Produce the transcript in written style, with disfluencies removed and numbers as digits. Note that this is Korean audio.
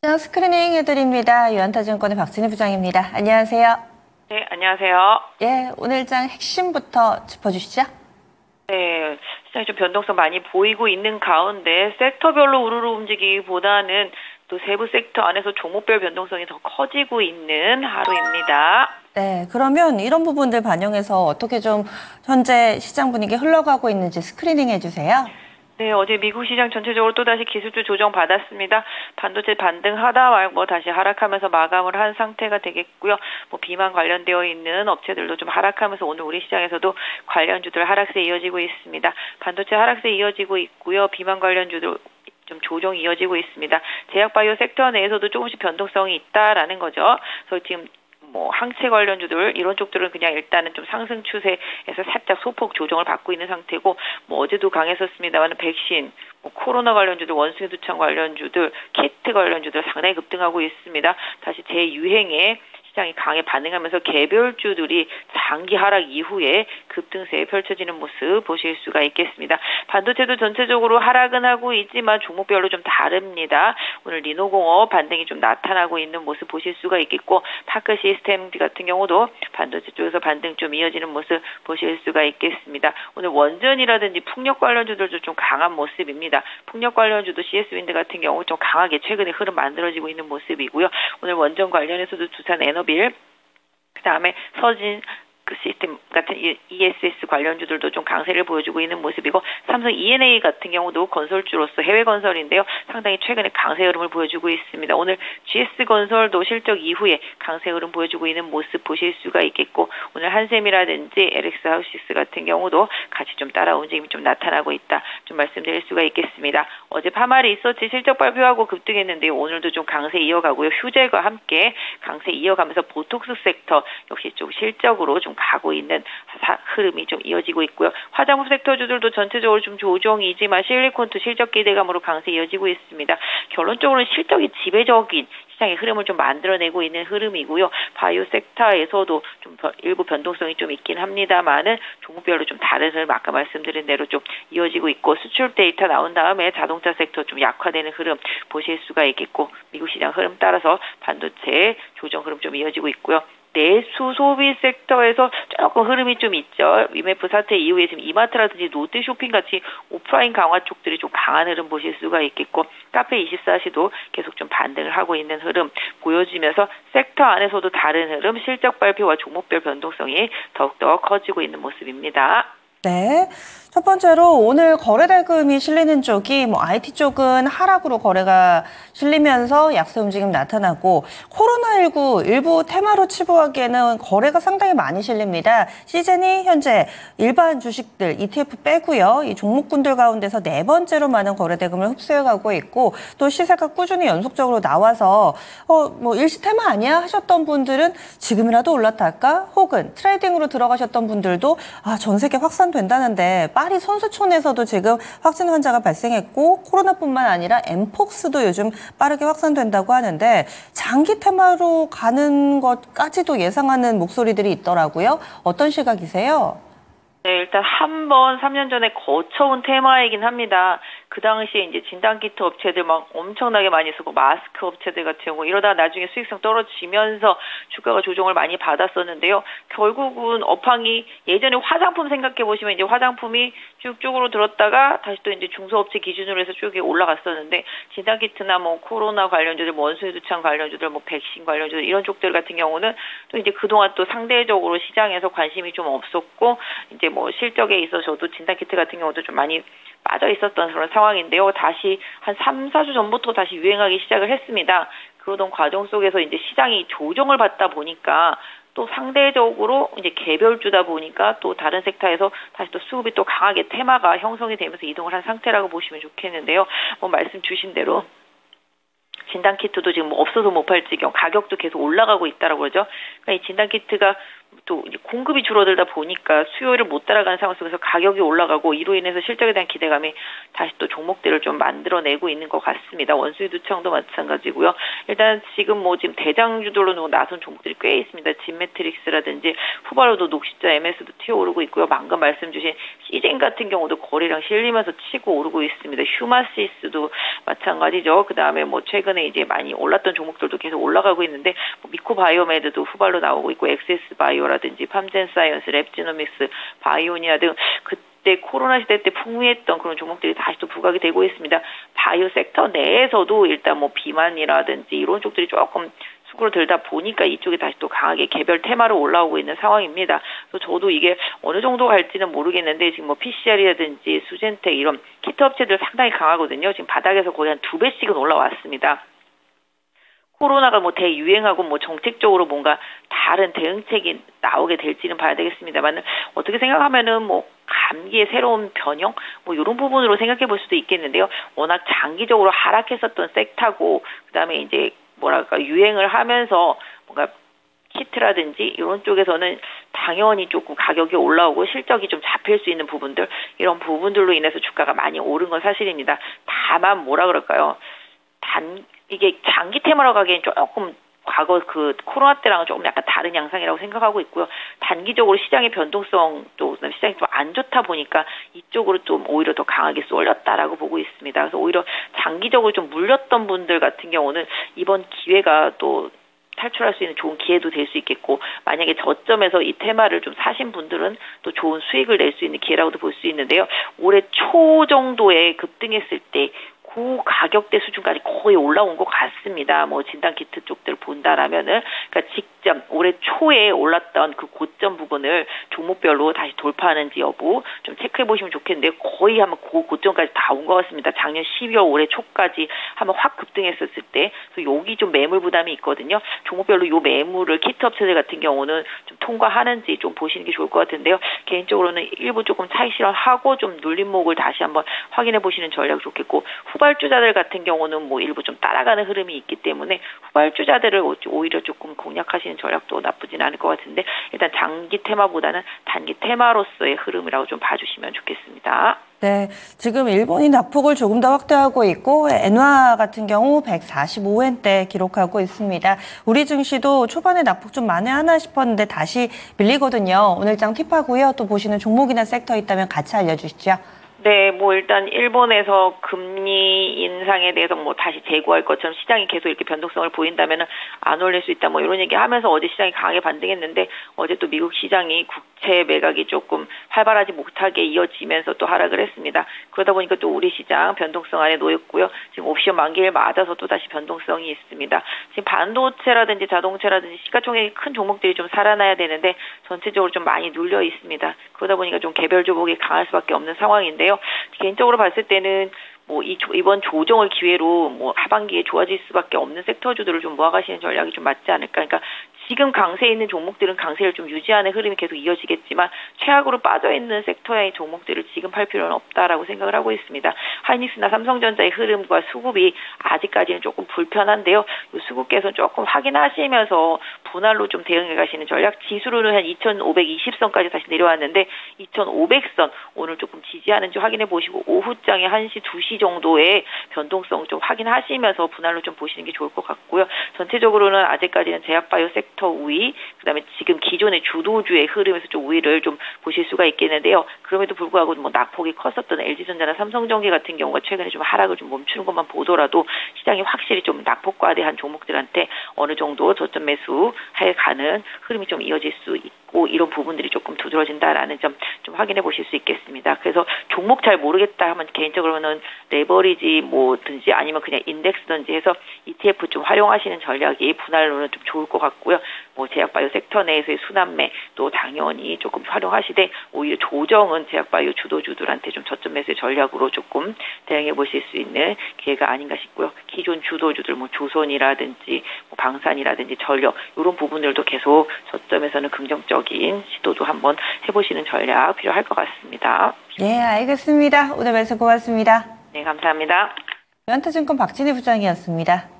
스크리닝 해드립니다. 유한타증권의 박진희 부장입니다. 안녕하세요. 네, 안녕하세요. 예, 오늘장 핵심부터 짚어주시죠. 네, 시장이 좀 변동성 많이 보이고 있는 가운데 섹터별로 우르르 움직이기보다는 또 세부 섹터 안에서 종목별 변동성이 더 커지고 있는 하루입니다. 네, 그러면 이런 부분들 반영해서 어떻게 좀 현재 시장 분위기 흘러가고 있는지 스크리닝 해주세요. 네, 어제 미국 시장 전체적으로 또다시 기술주 조정 받았습니다. 반도체 반등하다 말고 다시 하락하면서 마감을 한 상태가 되겠고요. 비만 관련되어 있는 업체들도 좀 하락하면서 오늘 우리 시장에서도 관련주들 하락세 이어지고 있습니다. 반도체 하락세 이어지고 있고요. 비만 관련주들 좀 조정이 이어지고 있습니다. 제약바이오 섹터 내에서도 조금씩 변동성이 있다라는 거죠. 그래서 지금 항체 관련주들 이런 쪽들은 그냥 일단은 좀 상승 추세에서 살짝 소폭 조정을 받고 있는 상태고 어제도 강했었습니다만 백신, 코로나 관련주들, 원숭이 두창 관련주들, 키트 관련주들 상당히 급등하고 있습니다. 다시 재유행에 시장이 강하게 반응하면서 개별주들이 장기 하락 이후에 급등세에 펼쳐지는 모습 보실 수가 있겠습니다. 반도체도 전체적으로 하락은 하고 있지만 종목별로 좀 다릅니다. 오늘 리노공업 반등이 좀 나타나고 있는 모습 보실 수가 있겠고 파크 시스템 같은 경우도 반도체 쪽에서 반등 좀 이어지는 모습 보실 수가 있겠습니다. 오늘 원전이라든지 풍력 관련주들도 좀 강한 모습입니다. 풍력 관련주도 CS윈드 같은 경우 좀 강하게 최근에 흐름 만들어지고 있는 모습이고요. 오늘 원전 관련해서도 두산 에너빌, 그다음에 서진 시스템 같은 ESS 관련주들도 좀 강세를 보여주고 있는 모습이고 삼성 E&A 같은 경우도 건설주로서 해외 건설인데요. 상당히 최근에 강세 흐름을 보여주고 있습니다. 오늘 GS건설도 실적 이후에 강세 흐름 보여주고 있는 모습 보실 수가 있겠고 오늘 한샘이라든지 LX하우시스 같은 경우도 같이 좀 따라 움직임이 좀 나타나고 있다. 좀 말씀드릴 수가 있겠습니다. 어제 파마 리서치 실적 발표하고 급등했는데요. 오늘도 좀 강세 이어가고요. 휴젤과 함께 강세 이어가면서 보톡스 섹터 역시 좀 실적으로 좀 가고 있는 흐름이 좀 이어지고 있고요. 화장품 섹터주들도 전체적으로 좀 조정이지만 실리콘도 실적 기대감으로 강세 이어지고 있습니다. 결론적으로는 실적이 지배적인 시장의 흐름을 좀 만들어내고 있는 흐름이고요. 바이오 섹터에서도 좀 일부 변동성이 좀 있긴 합니다만은 종목별로 좀 다른 흐름 아까 말씀드린 대로 좀 이어지고 있고 수출 데이터 나온 다음에 자동차 섹터 좀 약화되는 흐름 보실 수가 있겠고 미국 시장 흐름 따라서 반도체 조정 흐름 좀 이어지고 있고요. 내수 소비 섹터에서 조금 흐름이 좀 있죠. IMF 사태 이후에 지금 이마트라든지 롯데쇼핑 같이 오프라인 강화 쪽들이 좀 강한 흐름 보실 수가 있겠고 카페24시도 계속 좀 반등을 하고 있는 흐름 보여지면서 섹터 안에서도 다른 흐름 실적 발표와 종목별 변동성이 더욱더 커지고 있는 모습입니다. 네. 첫 번째로 오늘 거래대금이 실리는 쪽이 IT 쪽은 하락으로 거래가 실리면서 약세 움직임 나타나고 코로나19 일부 테마로 치부하기에는 거래가 상당히 많이 실립니다. 시즌이 현재 일반 주식들 ETF 빼고요. 이 종목군들 가운데서 네 번째로 많은 거래대금을 흡수해가고 있고 또 시세가 꾸준히 연속적으로 나와서 일시 테마 아니야 하셨던 분들은 지금이라도 올라탈까? 혹은 트레이딩으로 들어가셨던 분들도 전 세계 확산된다는데 파리 선수촌에서도 지금 확진 환자가 발생했고 코로나뿐만 아니라 엠폭스도 요즘 빠르게 확산된다고 하는데 장기 테마로 가는 것까지도 예상하는 목소리들이 있더라고요. 어떤 시각이세요? 네, 일단 한 번 3년 전에 거쳐온 테마이긴 합니다. 그 당시에 이제 진단키트 업체들 막 엄청나게 많이 있었고 마스크 업체들 같은 경우 이러다 나중에 수익성 떨어지면서 주가가 조정을 많이 받았었는데요. 결국은 업황이 예전에 화장품 생각해 보시면 이제 화장품이 쭉쭉으로 들었다가 다시 또 이제 중소업체 기준으로 해서 쭉 올라갔었는데 진단키트나 코로나 관련주들, 원숭이 두창 관련주들, 백신 관련주들 이런 쪽들 같은 경우는 또 이제 그동안 또 상대적으로 시장에서 관심이 좀 없었고 이제 실적에 있어서도 진단키트 같은 경우도 좀 많이 빠져 있었던 그런 상황인데요. 다시 한 3, 4주 전부터 다시 유행하기 시작을 했습니다. 그러던 과정 속에서 이제 시장이 조정을 받다 보니까 또 상대적으로 이제 개별주다 보니까 또 다른 섹터에서 다시 또 수급이 또 강하게 테마가 형성이 되면서 이동을 한 상태라고 보시면 좋겠는데요. 말씀 주신 대로 진단키트도 지금 없어서 못 팔 지경 가격도 계속 올라가고 있다라고 그러죠. 그러니까 이 진단키트가 또 이제 공급이 줄어들다 보니까 수요를 못 따라가는 상황 속에서 가격이 올라가고 이로 인해서 실적에 대한 기대감이 다시 또 종목들을 좀 만들어내고 있는 것 같습니다. 원수유두청도 마찬가지고요. 일단 지금 지금 대장주들로 나선 종목들이 꽤 있습니다. 진매트릭스라든지 후발로도 녹십자 MS도 튀어오르고 있고요. 방금 말씀 주신 시젠 같은 경우도 거래량 실리면서 치고 오르고 있습니다. 휴마시스도 마찬가지죠. 그 다음에 최근에 이제 많이 올랐던 종목들도 계속 올라가고 있는데 미코바이오메드도 후발로 나오고 있고 엑세스바이오라든지 팜젠사이언스, 랩지노믹스, 바이오니아 등 그때 코로나 시대 때 풍미했던 그런 종목들이 다시 또 부각이 되고 있습니다. 바이오 섹터 내에서도 일단 비만이라든지 이런 쪽들이 조금 수그러들다 보니까 이쪽에 다시 또 강하게 개별 테마로 올라오고 있는 상황입니다. 그래서 저도 이게 어느 정도 갈지는 모르겠는데 지금 PCR이라든지 수젠텍 이런 키트 업체들 상당히 강하거든요. 지금 바닥에서 거의 한 2배씩은 올라왔습니다. 코로나가 대유행하고 정책적으로 뭔가 다른 대응책이 나오게 될지는 봐야 되겠습니다만 어떻게 생각하면은 감기의 새로운 변형 이런 부분으로 생각해 볼 수도 있겠는데요. 워낙 장기적으로 하락했었던 섹터고 그다음에 이제 유행을 하면서 뭔가 키트라든지 이런 쪽에서는 당연히 조금 가격이 올라오고 실적이 좀 잡힐 수 있는 부분들 이런 부분들로 인해서 주가가 많이 오른 건 사실입니다. 다만 이게 장기 테마로 가기엔 조금 과거 그 코로나 때랑은 조금 약간 다른 양상이라고 생각하고 있고요. 단기적으로 시장의 변동성도 시장이 좀 안 좋다 보니까 이쪽으로 좀 오히려 더 강하게 쏠렸다라고 보고 있습니다. 그래서 오히려 장기적으로 좀 물렸던 분들 같은 경우는 이번 기회가 또 탈출할 수 있는 좋은 기회도 될 수 있겠고 만약에 저점에서 이 테마를 좀 사신 분들은 또 좋은 수익을 낼 수 있는 기회라고도 볼 수 있는데요. 올해 초 정도에 급등했을 때 그 가격대 수준까지 거의 올라온 것 같습니다. 진단키트 쪽들 본다라면은, 그러니까 직전 올해 초에 올랐던 그 고점 부분을 종목별로 다시 돌파하는지 여부 좀 체크해 보시면 좋겠는데 거의 한번 그 고점까지 다 온 것 같습니다. 작년 12월 올해 초까지 한번 확 급등했었을 때, 그래서 여기 좀 매물 부담이 있거든요. 종목별로 요 매물을 키트 업체들 같은 경우는 좀 통과하는지 좀 보시는 게 좋을 것 같은데요. 개인적으로는 일부 조금 차익 실현하고 좀 눌림목을 다시 한번 확인해 보시는 전략이 좋겠고 후발주자들 같은 경우는 일부 좀 따라가는 흐름이 있기 때문에 후발주자들을 오히려 조금 공략하시는 전략도 나쁘진 않을 것 같은데 일단 장기 테마보다는 단기 테마로서의 흐름이라고 좀 봐주시면 좋겠습니다. 네, 지금 일본이 낙폭을 조금 더 확대하고 있고 엔화 같은 경우 145엔대 기록하고 있습니다. 우리 증시도 초반에 낙폭 좀 만회하나 싶었는데 다시 밀리거든요. 오늘 장 팁하고요. 또 보시는 종목이나 섹터 있다면 같이 알려주시죠. 네, 일단 일본에서 금리 인상에 대해서 다시 재고할 것처럼 시장이 계속 이렇게 변동성을 보인다면은 안 올릴 수 있다 이런 얘기 하면서 어제 시장이 강하게 반등했는데 어제 또 미국 시장이 국채 매각이 조금 활발하지 못하게 이어지면서 또 하락을 했습니다. 그러다 보니까 또 우리 시장 변동성 안에 놓였고요. 지금 옵션 만기를 맞아서 또 다시 변동성이 있습니다. 지금 반도체라든지 자동차라든지 시가총액이 큰 종목들이 좀 살아나야 되는데 전체적으로 좀 많이 눌려 있습니다. 그러다 보니까 좀 개별 종목이 강할 수밖에 없는 상황인데요. 개인적으로 봤을 때는 이번 조정을 기회로 하반기에 좋아질 수밖에 없는 섹터주들을 좀 모아가시는 전략이 좀 맞지 않을까. 그러니까 지금 강세에 있는 종목들은 강세를 좀 유지하는 흐름이 계속 이어지겠지만 최악으로 빠져있는 섹터의 종목들을 지금 팔 필요는 없다라고 생각을 하고 있습니다. 하이닉스나 삼성전자의 흐름과 수급이 아직까지는 조금 불편한데요. 이 수급께서 조금 확인하시면서 분할로 좀 대응해 가시는 전략. 지수로는 한 2520선까지 다시 내려왔는데 2500선 오늘 조금 지지하는지 확인해 보시고 오후장에 1시, 2시 정도의 변동성 좀 확인하시면서 분할로 좀 보시는 게 좋을 것 같고요. 전체적으로는 아직까지는 제약바이오 섹터 우위, 그다음에 지금 기존의 주도주의 흐름에서 좀 우위를 좀 보실 수가 있겠는데요. 그럼에도 불구하고 낙폭이 컸었던 LG전자나 삼성전기 같은 경우가 최근에 좀 하락을 좀 멈추는 것만 보더라도 시장이 확실히 좀 낙폭과대한 종목들한테 어느 정도 저점 매수해 가는 흐름이 좀 이어질 수 있고 이런 부분들이 조금 두드러진다라는 점 좀 확인해 보실 수 있겠습니다. 그래서 종목 잘 모르겠다 하면 개인적으로는 레버리지 든지 아니면 그냥 인덱스든지 해서 ETF 좀 활용하시는 전략이 분할로는 좀 좋을 것 같고요. 제약바이오 섹터 내에서의 순환매 또 당연히 조금 활용하시되 오히려 조정은 제약바이오 주도주들한테 좀 저점 매수의 전략으로 조금 대응해 보실 수 있는 기회가 아닌가 싶고요. 기존 주도주들 조선이라든지 방산이라든지 전력 이런 부분들도 계속 저점에서는 긍정적인 시도도 한번 해보시는 전략 필요할 것 같습니다. 예, 알겠습니다. 오늘 말씀 고맙습니다. 네, 감사합니다. 연타증권 박진희 부장이었습니다.